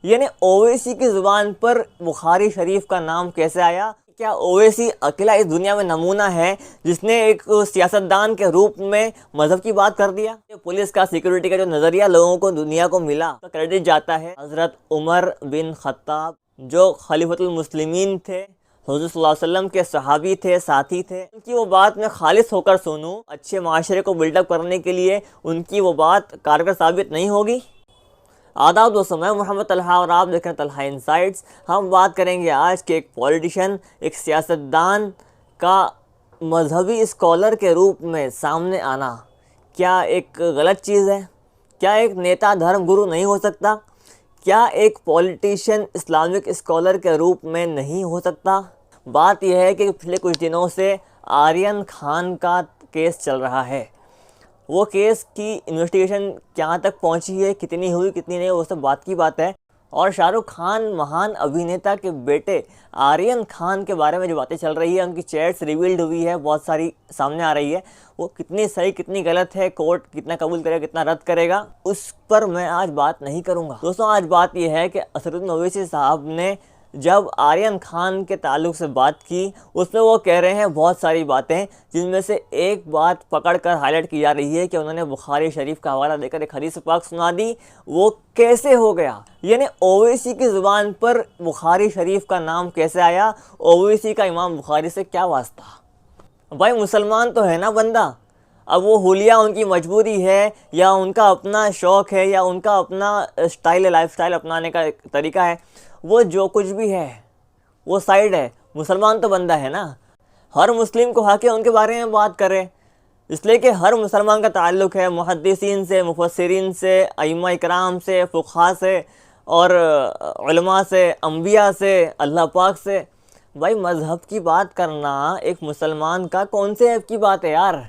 यानी ओवैसी की ज़ुबान पर बुखारी शरीफ का नाम कैसे आया? क्या ओवैसी अकेला इस दुनिया में नमूना है जिसने एक सियासतदान के रूप में मज़हब की बात कर दिया? पुलिस का, सिक्योरिटी का जो नज़रिया लोगों को, दुनिया को मिला, तो क्रेडिट जाता है हज़रत उमर बिन खत्ताब, जो खलीफतुल मुस्लिमीन थे, हुज़ूर सल्लल्लाहु अलैहि वसल्लम के सहाबी थे, साथी थे। उनकी वो बात मैं खालिस होकर सुनूं, अच्छे माशरे को बिल्डअप करने के लिए उनकी वो बात कारगर साबित नहीं होगी? आदाब दोस्तों, मैं मोहम्मद तलहा और आप देख रहे हैं तलहा इनसाइट्स। हम बात करेंगे आज के एक पॉलिटिशियन, एक सियासतदान का मजहबी स्कॉलर के रूप में सामने आना क्या एक गलत चीज़ है? क्या एक नेता धर्म गुरु नहीं हो सकता? क्या एक पॉलिटिशियन इस्लामिक स्कॉलर के रूप में नहीं हो सकता? बात यह है कि पिछले कुछ दिनों से आर्यन खान का केस चल रहा है। वो केस की इन्वेस्टिगेशन कहाँ तक पहुँची है, कितनी हुई कितनी नहीं, वो सब बात की बात है। और शाहरुख खान महान अभिनेता के बेटे आर्यन खान के बारे में जो बातें चल रही है, उनकी चैट्स रिवील्ड हुई है, बहुत सारी सामने आ रही है, वो कितनी सही कितनी गलत है, कोर्ट कितना कबूल करेगा कितना रद्द करेगा, उस पर मैं आज बात नहीं करूँगा। दोस्तों, आज बात यह है कि असदुद्दीन ओवैसी साहब ने जब आर्यन खान के ताल्लुक़ से बात की, उसमें वो कह रहे हैं बहुत सारी बातें, जिनमें से एक बात पकड़कर हाईलाइट की जा रही है कि उन्होंने बुखारी शरीफ का हवाला देकर एक हदीस पाक सुना दी। वो कैसे हो गया? यानी ओवैसी की ज़ुबान पर बुखारी शरीफ का नाम कैसे आया? ओवैसी का इमाम बुखारी से क्या वास्ता? भाई, मुसलमान तो है ना बंदा। अब वो हुलिया उनकी मजबूरी है या उनका अपना शौक़ है या उनका अपना स्टाइल है, लाइफ स्टाइल अपनाने का तरीका है, वो जो कुछ भी है वो साइड है। मुसलमान तो बंदा है ना। हर मुस्लिम को हक़ है उनके बारे में बात करें, इसलिए कि हर मुसलमान का ताल्लुक़ है मुहद्दिसीन से, मुफस्सिरीन से, अइम्मा इकराम से, फ़ुक़हा से और उलमा से, अंबिया से, अल्लाह पाक से। भाई, मज़हब की बात करना एक मुसलमान का कौन से ऐप की बात है यार?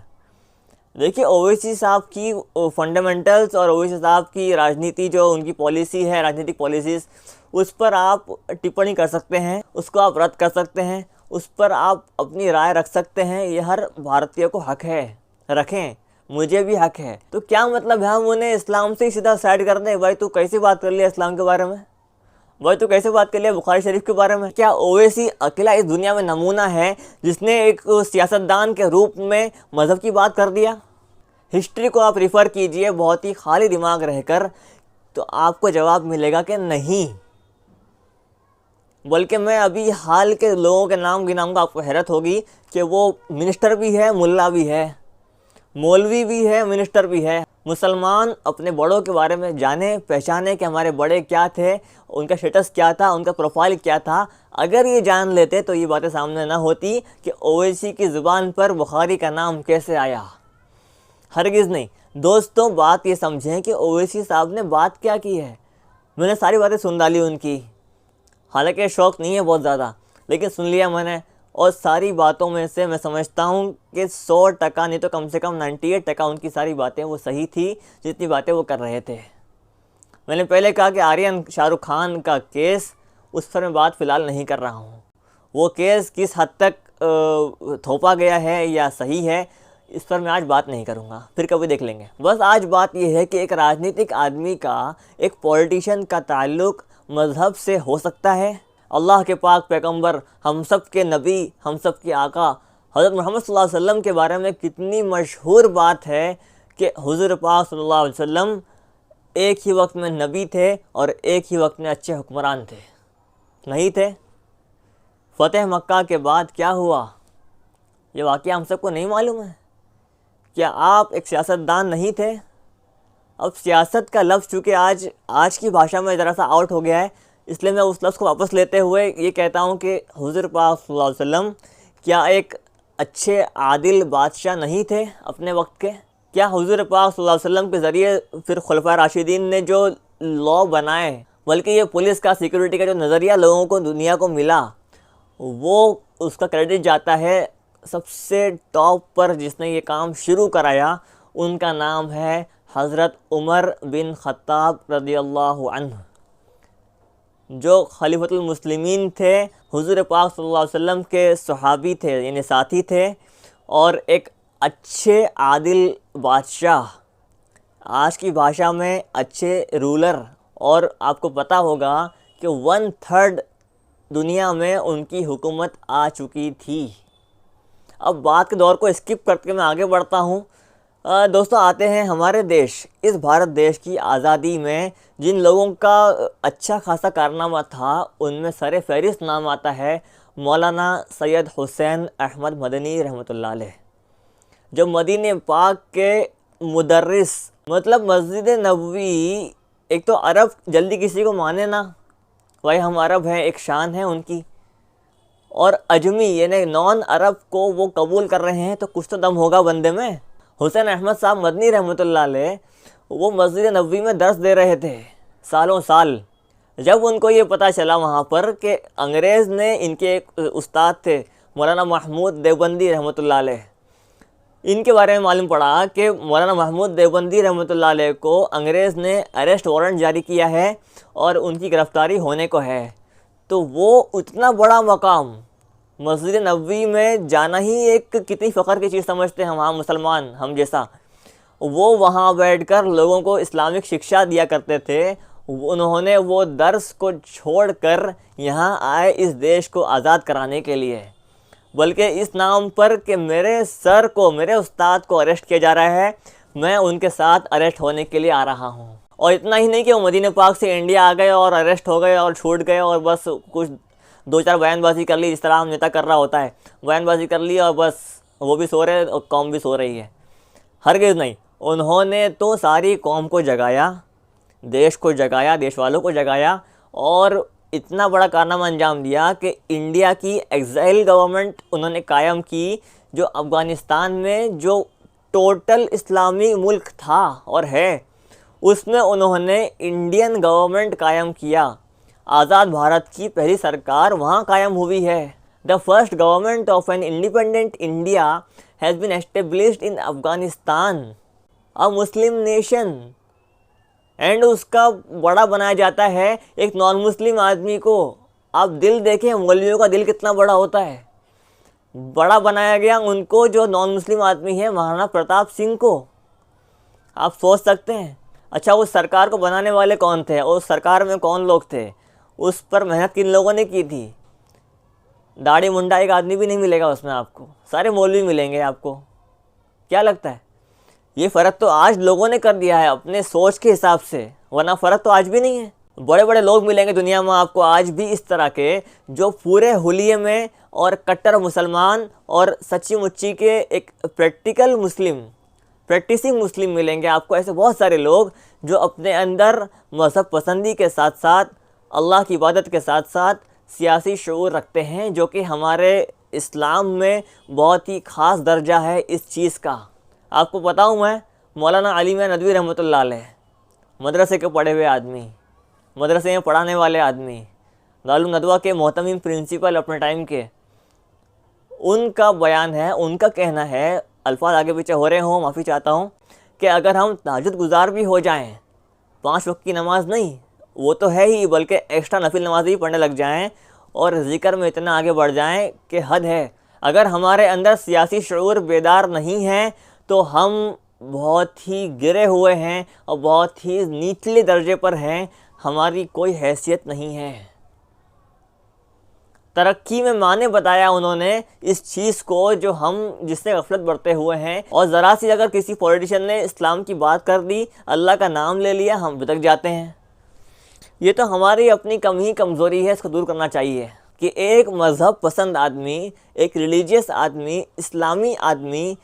देखिए, ओवैसी साहब की फंडामेंटल्स और ओवैसी साहब की राजनीति, जो उनकी पॉलिसी है, राजनीतिक पॉलिसीज़, उस पर आप टिप्पणी कर सकते हैं, उसको आप रद्द कर सकते हैं, उस पर आप अपनी राय रख सकते हैं। ये हर भारतीय को हक़ है, रखें, मुझे भी हक़ है। तो क्या मतलब है हम उन्हें इस्लाम से ही सीधा साइड कर दें? भाई, तू कैसे बात कर लिया इस्लाम के बारे में? भाई, तू कैसे बात कर लिया बुखारी शरीफ के बारे में? क्या ओवैसी अकेला इस दुनिया में नमूना है जिसने एक सियासतदान के रूप में मज़हब की बात कर दिया? हिस्ट्री को आप रिफ़र कीजिए बहुत ही खाली दिमाग रहकर, तो आपको जवाब मिलेगा कि नहीं। बल्कि मैं अभी हाल के लोगों के नाम गिनाऊंगा, आपको हैरत होगी कि वो मिनिस्टर भी है, मुल्ला भी है, मौलवी भी है, मिनिस्टर भी है। मुसलमान अपने बड़ों के बारे में जाने पहचाने कि हमारे बड़े क्या थे, उनका स्टेटस क्या था, उनका प्रोफाइल क्या था। अगर ये जान लेते तो ये बातें सामने ना होती कि ओवैसी की ज़ुबान पर बुखारी का नाम कैसे आया। हरगिज़ नहीं। दोस्तों, बात ये समझें कि ओवैसी साहब ने बात क्या की है। मैंने सारी बातें सुन डाली उनकी, हालांकि शौक़ नहीं है बहुत ज़्यादा, लेकिन सुन लिया मैंने। और सारी बातों में से मैं समझता हूँ कि 100% नहीं तो कम से कम 98% उनकी सारी बातें वो सही थी, जितनी बातें वो कर रहे थे। मैंने पहले कहा कि आर्यन शाहरुख खान का केस, उस पर मैं बात फ़िलहाल नहीं कर रहा हूँ। वो केस किस हद तक थोपा गया है या सही है, इस पर मैं आज बात नहीं करूँगा, फिर कभी देख लेंगे। बस आज बात यह है कि एक राजनीतिक आदमी का, एक पॉलिटिशियन का ताल्लुक़ मज़हब से हो सकता है? अल्लाह के पाक पैगंबर, हम सब के नबी, हम सब के आका हज़रत मोहम्मद सल्लल्लाहु अलैहि वसल्लम के बारे में कितनी मशहूर बात है कि हुज़ूर पाक सल्लल्लाहु अलैहि वसल्लम एक ही वक्त में नबी थे और एक ही वक्त में अच्छे हुक्मरान थे, नहीं थे? फ़तेह मक्का के बाद क्या हुआ, ये वाक़या हम सबको नहीं मालूम है? क्या आप एक सियासतदान नहीं थे? अब सियासत का लफ्ज़ चूँकि आज की भाषा में ज़रा सा आउट हो गया है, इसलिए मैं उस लफ्ज़ को वापस लेते हुए ये कहता हूँ कि हुज़ूर पाक सल्लल्लाहु अलैहि वसल्लम क्या एक अच्छे आदिल बादशाह नहीं थे अपने वक्त के? क्या हुज़ूर पाक सल्लल्लाहु अलैहि वसल्लम के ज़रिए फिर खुलफाए राशिदीन ने जो लॉ बनाए, बल्कि ये पुलिस का, सिक्योरिटी का जो नज़रिया लोगों को, दुनिया को मिला, वो उसका क्रेडिट जाता है सबसे टॉप पर जिसने ये काम शुरू कराया, उनका नाम है हज़रत उमर बिन खत्ताब रज़ियल्लाहु अन्हु, जो खलीफतुल मुस्लिमीन थे, हुज़ूर पाक सल्लल्लाहु अलैहि वसल्लम के सहाबी थे, यानी साथी थे, और एक अच्छे आदिल बादशाह, आज की भाषा में अच्छे रूलर और आपको पता होगा कि 1/3 दुनिया में उनकी हुकूमत आ चुकी थी। अब बात के दौर को स्किप करके मैं आगे बढ़ता हूँ। दोस्तों, आते हैं हमारे देश, इस भारत देश की आज़ादी में जिन लोगों का अच्छा खासा कारनामा था, उनमें सरे फहरिस्त नाम आता है मौलाना सैयद हुसैन अहमद मदनी रहमतुल्लाह अलैह, जो मदीने पाक के मुदर्रिस, मतलब मस्जिद नबवी। एक तो अरब जल्दी किसी को माने ना, भाई हम अरब हैं, एक शान है उनकी, और अजमी यानी नॉन अरब को वो कबूल कर रहे हैं, तो कुछ तो दम होगा बंदे में। हुसैन अहमद साहब मदनी रहमतुल्लाह अलैह वो मस्जिद नबवी में दर्स दे रहे थे सालों साल। जब उनको ये पता चला वहाँ पर कि अंग्रेज़ ने, इनके एक उस्ताद थे मौलाना महमूद देवबंदी रहमतुल्लाह अलैह, इनके बारे में मालूम पड़ा कि मौलाना महमूद देवबंदी रहमतुल्लाह अलैह को अंग्रेज़ ने अरेस्ट वारंट जारी किया है और उनकी गिरफ़्तारी होने को है, तो वो इतना बड़ा मकाम मस्जिद नबवी में जाना ही एक कितनी फ़ख्र की चीज़ समझते हैं हम मुसलमान, हम जैसा। वो वहाँ बैठकर लोगों को इस्लामिक शिक्षा दिया करते थे। उन्होंने वो दर्स को छोड़कर यहाँ आए इस देश को आज़ाद कराने के लिए, बल्कि इस नाम पर कि मेरे सर को, मेरे उस्ताद को अरेस्ट किया जा रहा है, मैं उनके साथ अरेस्ट होने के लिए आ रहा हूँ। और इतना ही नहीं कि वो मदीने पाक से इंडिया आ गए और अरेस्ट हो गए और छूट गए और बस कुछ 2-4 बयानबाजी कर ली, जिस तरह हम नेता कर रहा होता है, बयानबाजी कर ली और बस वो भी सो रहे और कौम भी सो रही है। हरगिज़ नहीं, उन्होंने तो सारी कौम को जगाया, देश को जगाया, देश वालों को जगाया और इतना बड़ा कारनामा अंजाम दिया कि इंडिया की एग्जाइल गवर्नमेंट उन्होंने कायम की, जो अफ़गानिस्तान में जो टोटल इस्लामी मुल्क था और है, उसमें उन्होंने इंडियन गवर्नमेंट कायम किया। आज़ाद भारत की पहली सरकार वहाँ कायम हुई है। The first government of an independent India has been established in Afghanistan, a Muslim nation. And उसका बड़ा बनाया जाता है एक नॉन मुस्लिम आदमी को। आप दिल देखें, मौलवियों का दिल कितना बड़ा होता है। बड़ा बनाया गया उनको जो नॉन मुस्लिम आदमी है, महाराणा प्रताप सिंह को। आप सोच सकते हैं। अच्छा, उस सरकार को बनाने वाले कौन थे और उस सरकार में कौन लोग थे, उस पर मेहनत किन लोगों ने की थी? दाढ़ी मुंडा एक आदमी भी नहीं मिलेगा उसमें आपको, सारे मौलवी मिलेंगे आपको। क्या लगता है? ये फ़र्क तो आज लोगों ने कर दिया है अपने सोच के हिसाब से, वरना फ़र्क तो आज भी नहीं है। बड़े बड़े लोग मिलेंगे दुनिया में आपको आज भी इस तरह के, जो पूरे हुलिये में और कट्टर मुसलमान और सच्ची मुच्ची के एक प्रैक्टिकल मुस्लिम, प्रैक्टिसिंग मुस्लिम मिलेंगे आपको। ऐसे बहुत सारे लोग जो अपने अंदर मज़हब पसंदी के साथ साथ, अल्लाह की इबादत के साथ साथ सियासी शऊर रखते हैं, जो कि हमारे इस्लाम में बहुत ही ख़ास दर्जा है इस चीज़ का। आपको बताऊं, मैं मौलाना अली मियां नदवी रहमतुल्लाह अलैह, मदरसे के पढ़े हुए आदमी, मदरसे में पढ़ाने वाले आदमी, दारुल नदवा के मोहतमिम प्रिंसिपल अपने टाइम के, उनका बयान है, उनका कहना है, अल्फाज आगे पीछे हो रहे हों माफ़ी चाहता हूँ, कि अगर हम तहज्जुद गुजार भी हो जाएं, 5 वक्त की नमाज नहीं, वो तो है ही, बल्कि एक्स्ट्रा नफिल नमाज भी पढ़ने लग जाएं और ज़िक्र में इतना आगे बढ़ जाएं कि हद है। अगर हमारे अंदर सियासी शऊर बेदार नहीं है तो हम बहुत ही गिरे हुए हैं और बहुत ही नीचले दर्जे पर हैं, हमारी कोई हैसियत नहीं है। तरक्की में माने बताया उन्होंने इस चीज़ को जो हम जिससे गफलत बरते हुए हैं। और ज़रा सी अगर किसी पॉलिटिशियन ने इस्लाम की बात कर दी, अल्लाह का नाम ले लिया, हम भटक जाते हैं। ये तो हमारी अपनी कमज़ोरी है, इसको दूर करना चाहिए कि एक मज़हब पसंद आदमी, एक रिलीजियस आदमी, इस्लामी आदमी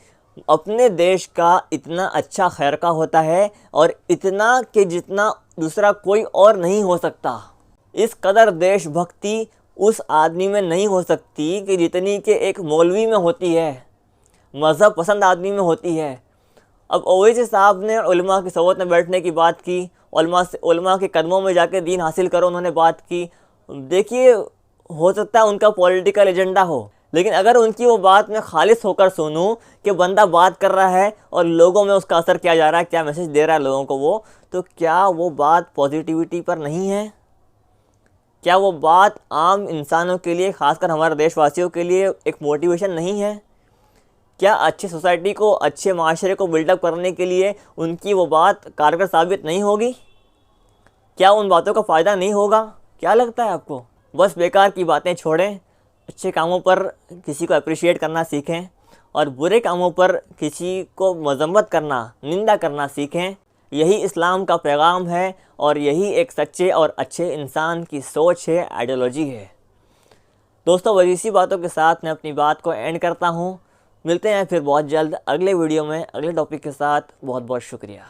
अपने देश का इतना अच्छा खैर का होता है और इतना कि जितना दूसरा कोई और नहीं हो सकता। इस कदर देशभक्ति उस आदमी में नहीं हो सकती कि जितनी कि एक मौलवी में होती है, मज़हब पसंद आदमी में होती है। अब ओवैसी साहब ने उलमा की सोबत में बैठने की बात की, उलमा के कदमों में जाके दीन हासिल करो उन्होंने बात की। देखिए, हो सकता है उनका पॉलिटिकल एजेंडा हो, लेकिन अगर उनकी वो बात मैं खालिस होकर सुनूं कि बंदा बात कर रहा है और लोगों में उसका असर क्या जा रहा है, क्या मैसेज दे रहा है लोगों को वो, तो क्या वो बात पॉजिटिविटी पर नहीं है? क्या वो बात आम इंसानों के लिए, ख़ासकर हमारे देशवासियों के लिए एक मोटिवेशन नहीं है? क्या अच्छी सोसाइटी को, अच्छे माशरे को बिल्डअप करने के लिए उनकी वो बात कारगर साबित नहीं होगी? क्या उन बातों का फ़ायदा नहीं होगा? क्या लगता है आपको? बस बेकार की बातें छोड़ें, अच्छे कामों पर किसी को अप्रिशिएट करना सीखें और बुरे कामों पर किसी को मजम्मत करना, निंदा करना सीखें। यही इस्लाम का पैगाम है और यही एक सच्चे और अच्छे इंसान की सोच है, आइडियोलॉजी है। दोस्तों, बस इसी बातों के साथ मैं अपनी बात को एंड करता हूँ। मिलते हैं फिर बहुत जल्द अगले वीडियो में अगले टॉपिक के साथ। बहुत बहुत शुक्रिया।